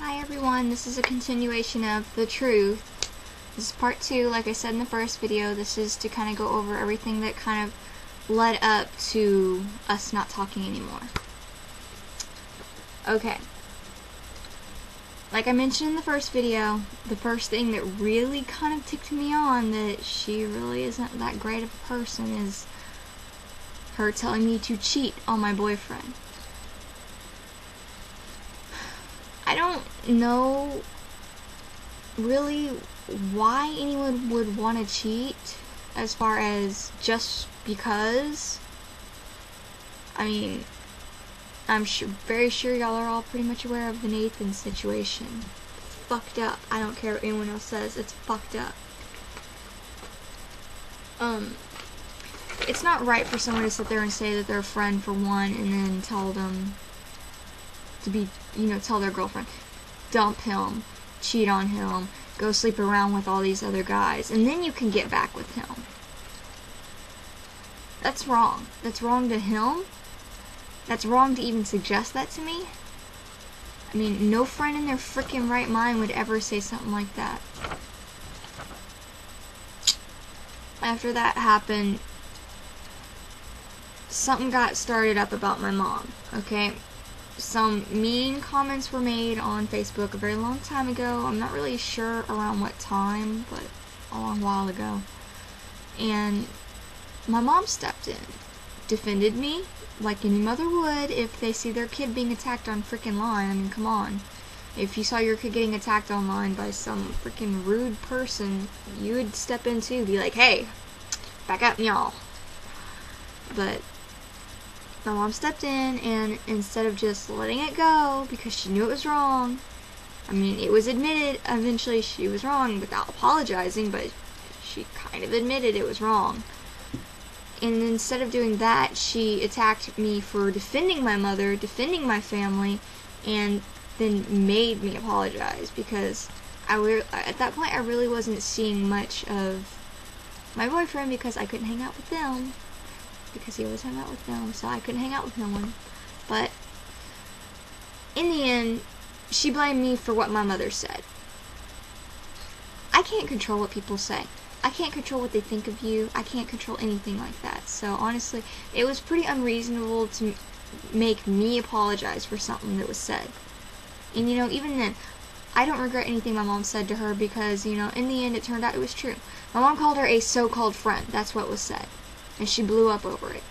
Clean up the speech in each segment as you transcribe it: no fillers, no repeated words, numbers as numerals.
Hi everyone, this is a continuation of The Truth. This is part 2, like I said in the first video. This is to kind of go over everything that kind of led up to us not talking anymore. Okay. Like I mentioned in the first video, the first thing that really kind of ticked me on that she really isn't that great of a person is her telling me to cheat on my boyfriend. I don't know really why anyone would want to cheat as far as just because. I mean, I'm very sure y'all are all pretty much aware of the Nathan situation. It's fucked up. I don't care what anyone else says. It's fucked up. It's not right for someone to sit there and say that they're a friend for one and then tell them to be, tell their girlfriend, dump him, cheat on him, go sleep around with all these other guys, and then you can get back with him. That's wrong. That's wrong to him. That's wrong to even suggest that to me. I mean, no friend in their freaking right mind would ever say something like that. After that happened, something got started up about my mom, okay? Some mean comments were made on Facebook a very long time ago. I'm not really sure around what time, but a long while ago. And my mom stepped in, defended me, like any mother would if they see their kid being attacked on frickin' line. I mean, come on. If you saw your kid getting attacked online by some frickin' rude person, you would step in too, be like, hey, back up, y'all. But my mom stepped in, and instead of just letting it go because she knew it was wrong, I mean, it was admitted eventually she was wrong without apologizing, but she kind of admitted it was wrong. And instead of doing that, she attacked me for defending my mother, defending my family, and then made me apologize because at that point I really wasn't seeing much of my boyfriend because I couldn't hang out with them. Because he always hung out with them, so I couldn't hang out with no one. But in the end, she blamed me for what my mother said. I can't control what people say. I can't control what they think of you. I can't control anything like that. So honestly, it was pretty unreasonable to make me apologize for something that was said. And even then, I don't regret anything my mom said to her because, in the end it turned out it was true. My mom called her a so-called friend. That's what was said. And she blew up over it.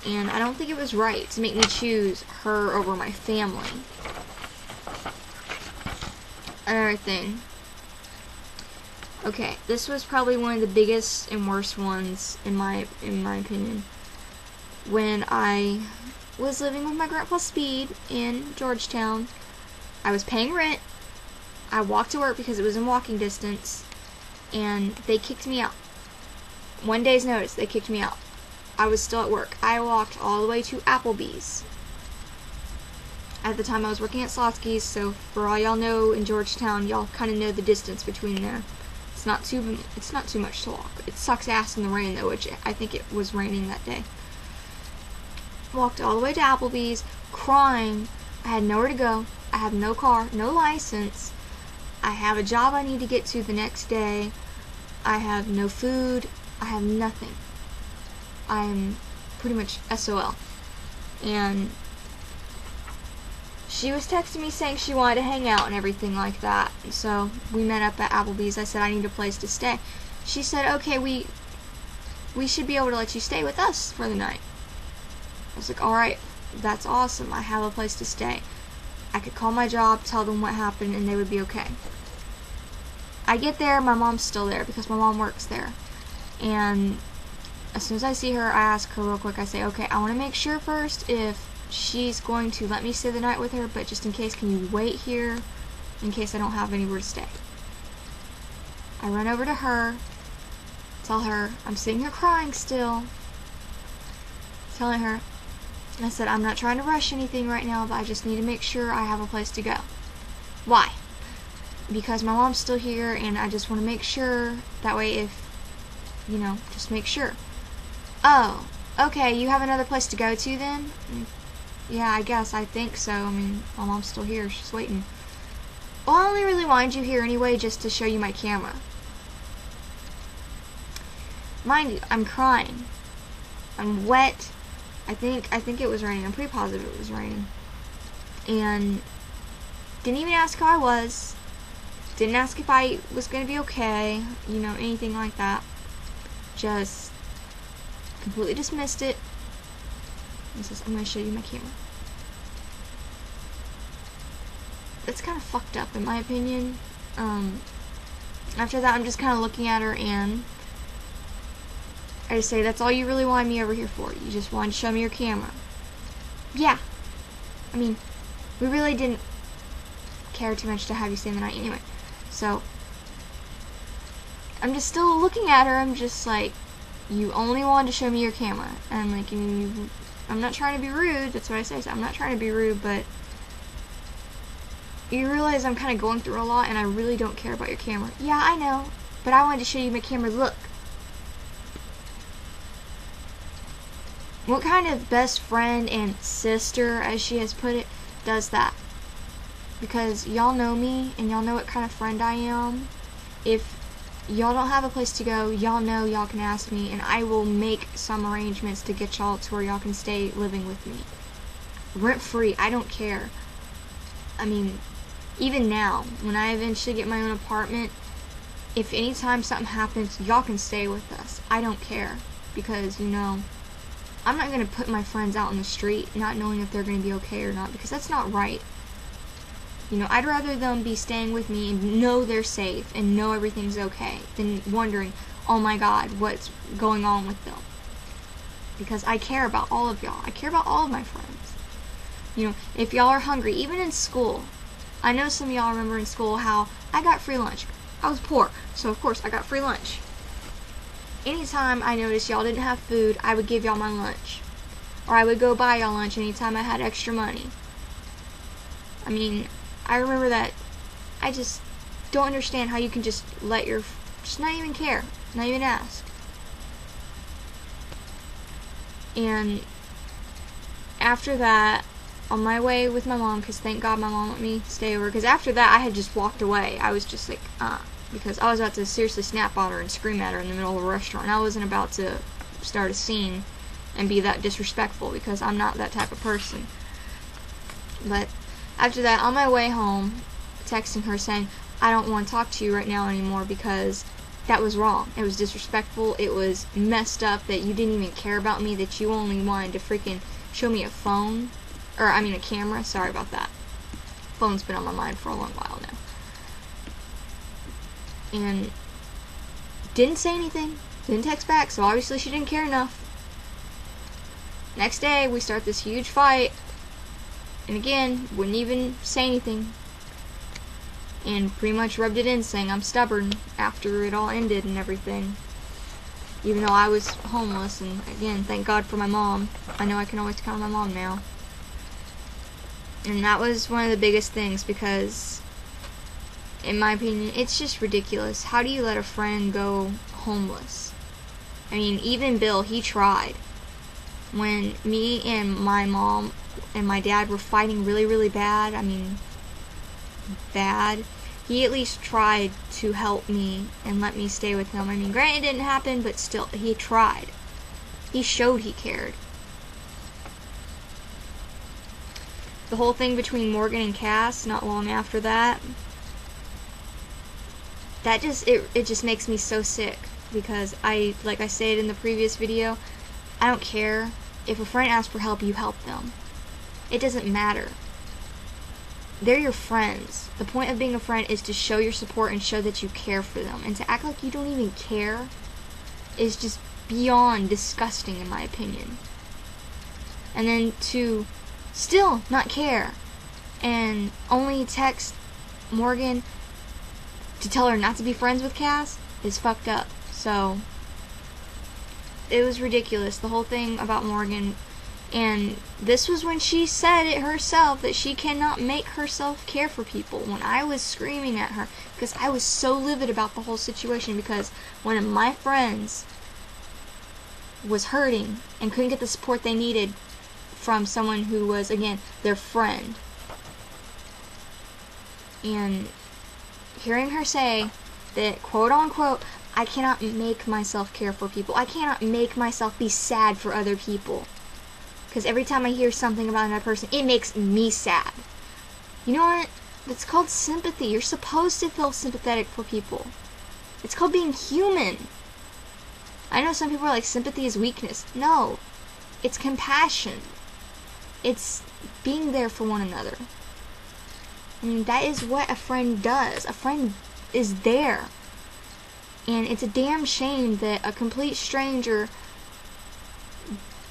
And I don't think it was right to make me choose her over my family. Another thing. Okay, this was probably one of the biggest and worst ones in my opinion. When I was living with my grandpa Speed in Georgetown, I was paying rent. I walked to work because it was in walking distance, and they kicked me out. 1 day's notice, they kicked me out. I was still at work. I walked all the way to Applebee's. At the time I was working at Slotsky's, so for all y'all know in Georgetown, y'all kind of know the distance between there. It's not too much to walk. It sucks ass in the rain though, which I think it was raining that day. Walked all the way to Applebee's, crying. I had nowhere to go. I have no car, no license. I have a job I need to get to the next day. I have no food. I have nothing. I'm pretty much SOL. And she was texting me saying she wanted to hang out and everything like that. So we met up at Applebee's. I said I need a place to stay. She said, okay, we should be able to let you stay with us for the night. I was like, alright, that's awesome. I have a place to stay. I could call my job, tell them what happened, and they would be okay. I get there, my mom's still there because my mom works there. And as soon as I see her, I ask her real quick. I say, okay, I want to make sure first if she's going to let me stay the night with her, but just in case, can you wait here in case I don't have anywhere to stay? I run over to her, tell her, I'm sitting here crying still, telling her, I said, I'm not trying to rush anything right now, but I just need to make sure I have a place to go. Why? Because my mom's still here, and I just want to make sure, that way if, just make sure. Oh, okay, you have another place to go to then? Yeah, I guess. I think so. I mean, my mom's still here. She's waiting. Well, I only really wanted you here anyway just to show you my camera. Mind you, I'm crying. I'm wet. I think it was raining. I'm pretty positive it was raining. And didn't even ask how I was. Didn't ask if I was going to be okay. You know, anything like that. Just completely dismissed it. And says, I'm going to show you my camera. That's kind of fucked up in my opinion. After that, I'm just kind of looking at her and I just say, that's all you really wanted me over here for. You just wanted to show me your camera. Yeah. I mean, we really didn't care too much to have you stay the night anyway. So, I'm just still looking at her. I'm just like, you only wanted to show me your camera. And like, I'm not trying to be rude. That's what I say. So I'm not trying to be rude, but you realize I'm kind of going through a lot and I really don't care about your camera. Yeah, I know. But I wanted to show you my camera. Look. What kind of best friend and sister, as she has put it, does that? Because y'all know me, and y'all know what kind of friend I am. If y'all don't have a place to go, y'all know y'all can ask me, and I will make some arrangements to get y'all to where y'all can stay living with me. Rent-free, I don't care. I mean, even now, when I eventually get my own apartment, if anytime something happens, y'all can stay with us. I don't care. Because, you know, I'm not going to put my friends out in the street not knowing if they're going to be okay or not, because that's not right. You know, I'd rather them be staying with me and know they're safe and know everything's okay than wondering, oh my God, what's going on with them. Because I care about all of y'all. I care about all of my friends. You know, if y'all are hungry, even in school, I know some of y'all remember in school how I got free lunch. I was poor, so of course I got free lunch. Anytime I noticed y'all didn't have food, I would give y'all my lunch. Or I would go buy y'all lunch anytime I had extra money. I mean, I remember that. I just don't understand how you can just let just not even care, not even ask. And after that, on my way with my mom, because thank God my mom let me stay over, because after that I had just walked away. I was just like, because I was about to seriously snap on her and scream at her in the middle of a restaurant. I wasn't about to start a scene and be that disrespectful, because I'm not that type of person. But after that, on my way home, texting her saying, I don't want to talk to you right now anymore because that was wrong. It was disrespectful. It was messed up that you didn't even care about me, that you only wanted to freaking show me a phone. Or, I mean a camera. Sorry about that. Phone's been on my mind for a long while now. And didn't say anything. Didn't text back, so obviously she didn't care enough. Next day, we start this huge fight. And again, wouldn't even say anything. And pretty much rubbed it in, saying I'm stubborn after it all ended and everything. Even though I was homeless, and again, thank God for my mom. I know I can always count on my mom now. And that was one of the biggest things, because in my opinion, it's just ridiculous. How do you let a friend go homeless? I mean, even Bill, he tried. When me and my mom and my dad were fighting really, really bad, I mean, bad, he at least tried to help me and let me stay with him. I mean, granted it didn't happen, but still, he tried. He showed he cared. The whole thing between Morgan and Cass, not long after that, that just, it just makes me so sick, because like I said in the previous video, I don't care. If a friend asks for help, you help them. It doesn't matter. They're your friends. The point of being a friend is to show your support and show that you care for them. And to act like you don't even care is just beyond disgusting, in my opinion. And then to still not care and only text Morgan to tell her not to be friends with Cass is fucked up. So it was ridiculous, the whole thing about Morgan. And this was when she said it herself, that she cannot make herself care for people. When I was screaming at her, because I was so livid about the whole situation, because one of my friends was hurting and couldn't get the support they needed from someone who was, again, their friend. And hearing her say that, quote unquote, I cannot make myself care for people. I cannot make myself be sad for other people. Because every time I hear something about another person, it makes me sad. You know what? It's called sympathy. You're supposed to feel sympathetic for people. It's called being human. I know some people are like, sympathy is weakness. No. It's compassion. It's being there for one another. I mean, that is what a friend does. A friend is there. And it's a damn shame that a complete stranger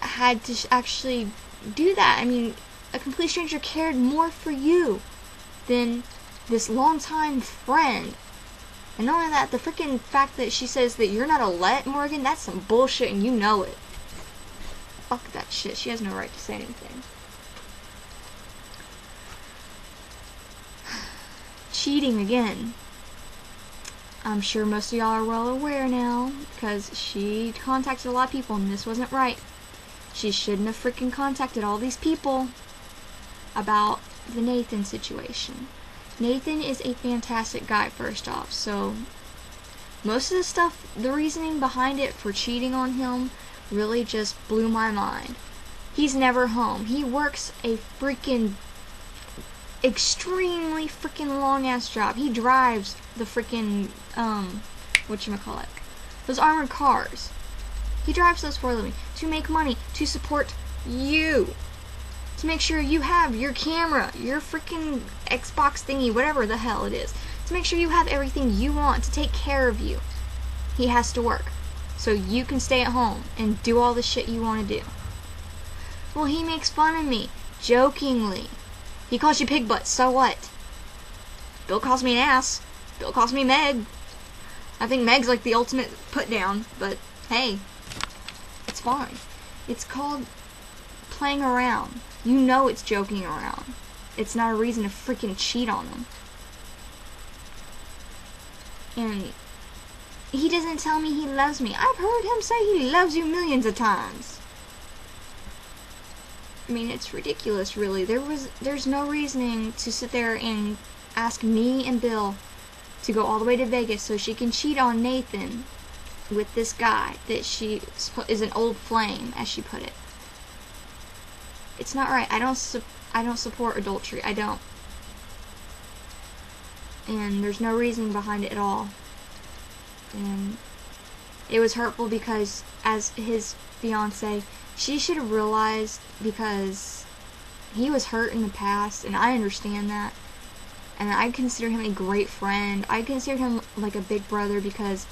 had to actually do that. I mean, a complete stranger cared more for you than this longtime friend. And not only that, the freaking fact that she says that you're not a let, Morgan, that's some bullshit and you know it. Fuck that shit. She has no right to say anything. Cheating again. I'm sure most of y'all are well aware now, because she contacted a lot of people and this wasn't right. She shouldn't have freaking contacted all these people about the Nathan situation. Nathan is a fantastic guy, first off, so most of the stuff, the reasoning behind it for cheating on him really just blew my mind. He's never home. He works a freaking extremely freaking long ass job. He drives the freaking whatchamacallit, those armored cars. He drives those for a living to make money, to support you, to make sure you have your camera, your freaking Xbox thingy, whatever the hell it is, to make sure you have everything you want, to take care of you. He has to work so you can stay at home and do all the shit you want to do. Well, he makes fun of me jokingly. He calls you pig butt, so what? Bill calls me an ass. Bill calls me Meg. I think Meg's like the ultimate put down, but hey, it's fine. It's called playing around. You know it's joking around. It's not a reason to freaking cheat on him. And he doesn't tell me he loves me. I've heard him say he loves you millions of times. I mean, it's ridiculous, really. There's no reasoning to sit there and ask me and Bill to go all the way to Vegas so she can cheat on Nathan with this guy that she is an old flame, as she put it. It's not right. I don't support adultery. I don't. And there's no reasoning behind it at all. And it was hurtful because, as his fiance, she should have realized, because he was hurt in the past, and I understand that. And I consider him a great friend. I consider him like a big brother, because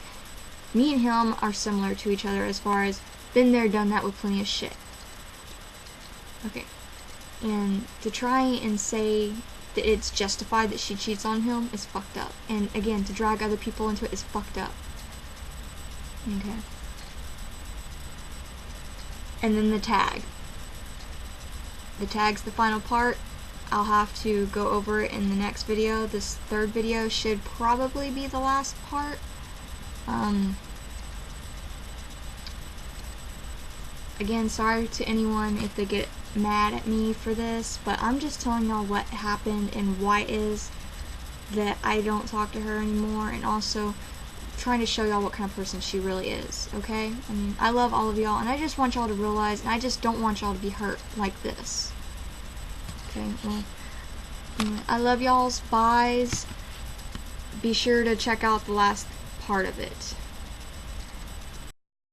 me and him are similar to each other as far as been there, done that with plenty of shit. Okay. And to try and say that it's justified that she cheats on him is fucked up. And again, to drag other people into it is fucked up. Okay. And then the tag. The tag's the final part. I'll have to go over it in the next video. This third video should probably be the last part. Again, sorry to anyone if they get mad at me for this, but I'm just telling y'all what happened and why it is that I don't talk to her anymore, and also trying to show y'all what kind of person she really is, okay? I mean, I love all of y'all, and I just want y'all to realize, and I just don't want y'all to be hurt like this. Okay, well, I love y'all's buys. Be sure to check out the last part of it.